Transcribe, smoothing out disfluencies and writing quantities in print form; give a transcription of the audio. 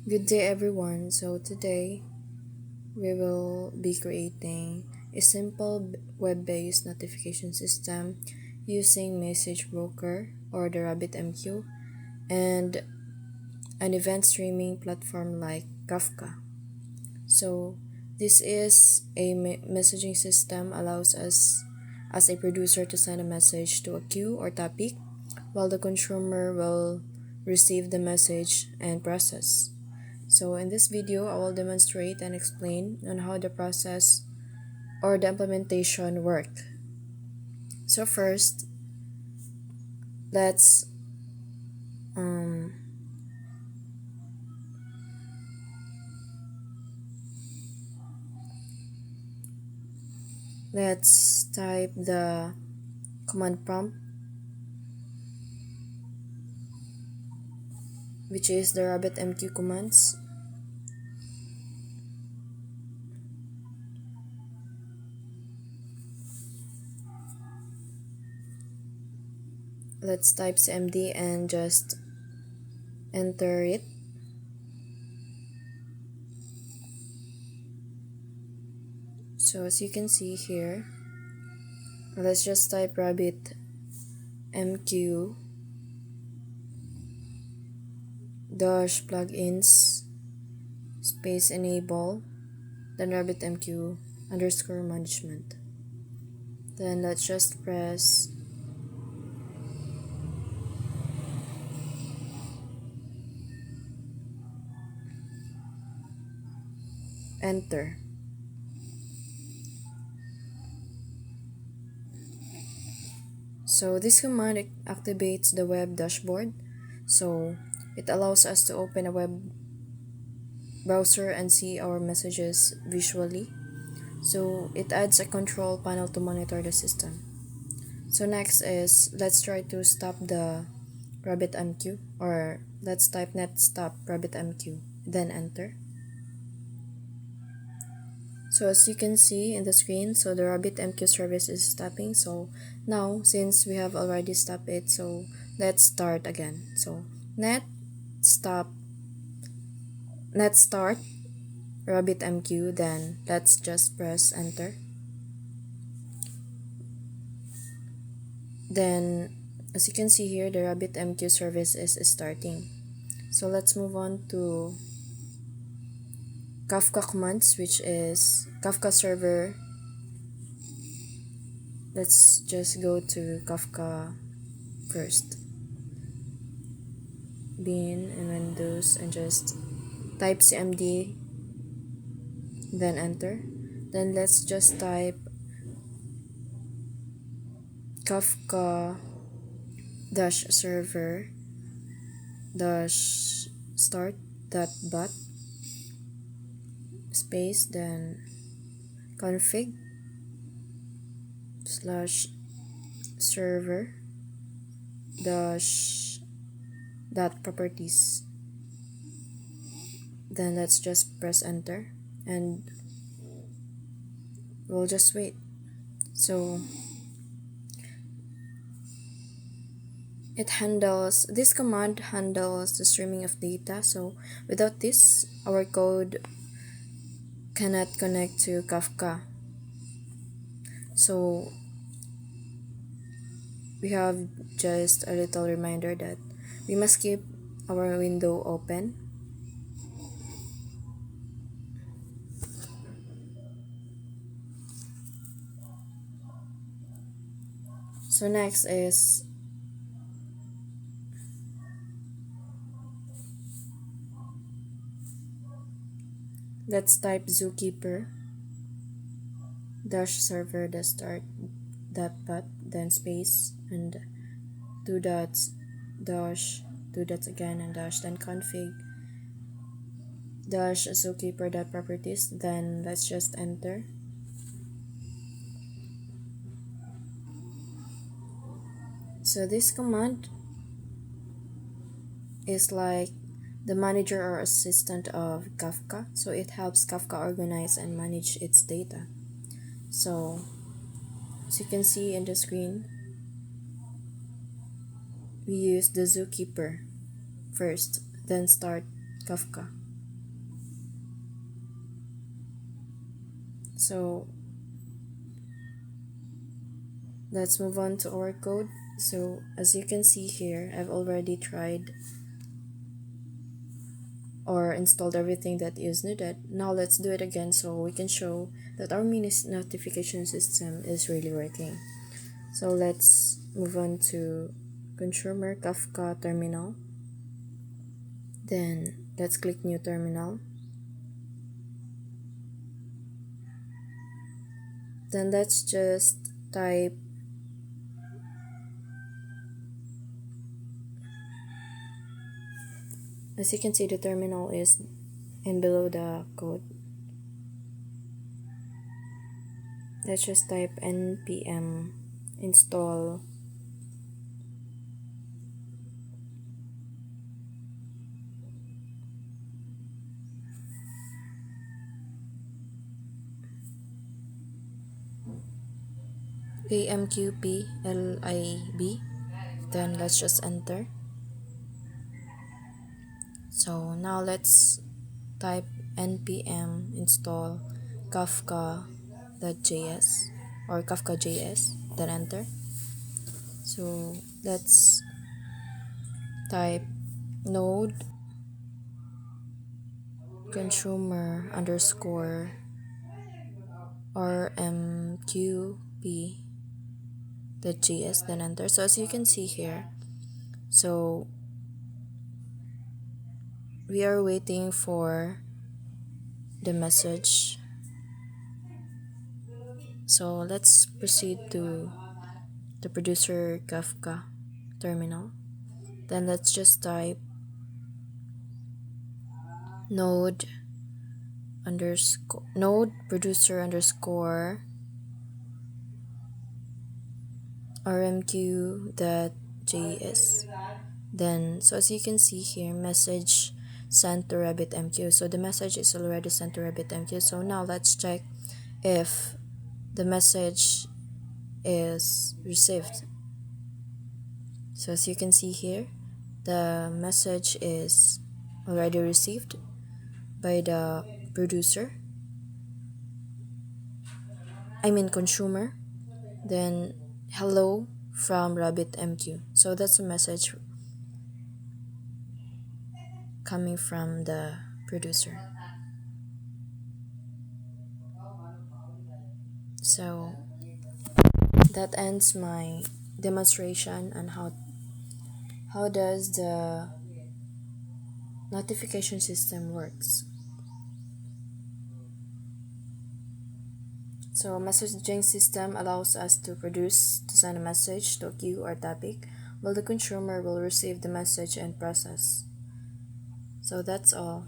Good day, everyone. So, today we will be creating a simple web based notification system using Message Broker or the RabbitMQ and an event streaming platform like Kafka. So, this is a messaging system allows us as a producer to send a message to a queue or topic while the consumer will receive the message and process. So in this video, I will demonstrate and explain on how the process or the implementation work. So first, let's um, let's type the command prompt, which is the RabbitMQ commands. Let's type CMD and just enter it. So as you can see here, let's just type RabbitMQ dash plugins space enable then RabbitMQ underscore management. Then let's just press enter. So this command activates the web dashboard. So it allows us to open a web browser and see our messages visually. So it adds a control panel to monitor the system. So next is let's try to stop the RabbitMQ, or let's type net stop RabbitMQ, then enter. So as you can see in the screen, so the RabbitMQ service is stopping. So now since we have already stopped it, so let's start again. So net stop net start RabbitMQ, then let's just press enter. Then as you can see here, the RabbitMQ service is starting. So let's move on to Kafka commands, which is Kafka server. Let's just go to Kafka first. Bin in Windows and just type cmd, then enter. Then let's just type Kafka dash server dash start dot bat space, then config slash server dash dot properties. Then let's just press enter and we'll just wait. So this command handles the streaming of data. So without this, our code cannot connect to Kafka. So we have just a little reminder that we must keep our window open. So next is let's type zookeeper dash server dash start dot bat, then space and two dots dash two dots again and dash, then config dash zookeeper dot properties. Then let's just enter. So this command is like the manager or assistant of Kafka. So it helps Kafka organize and manage its data. So as you can see in the screen, we use the zookeeper first, then start Kafka. So let's move on to our code. So as you can see here, I've already tried or installed everything that is needed. Now let's do it again so we can show that our mini notification system is really working. So let's move on to Consumer Kafka terminal. Then let's click new terminal. Then let's just type as you can see, the terminal is in below the code. Let's just type npm install amqplib. Then let's just enter. So now let's type npm install kafka.js or kafka.js, then enter. So let's type node consumer underscore rmqp.js, then enter. So as you can see here, so we are waiting for the message. So let's proceed to the producer Kafka terminal. Then let's just type node producer underscore rmq.js. Then so as you can see here, message sent to RabbitMQ. So the message is already sent to RabbitMQ. So now let's check if the message is received. So as you can see here, the message is already received by the producer, consumer. Then hello from RabbitMQ. So that's a message coming from the producer. So that ends my demonstration on how does the notification system works. So messaging system allows us to send a message to a queue or topic, while the consumer will receive the message and process. So that's all.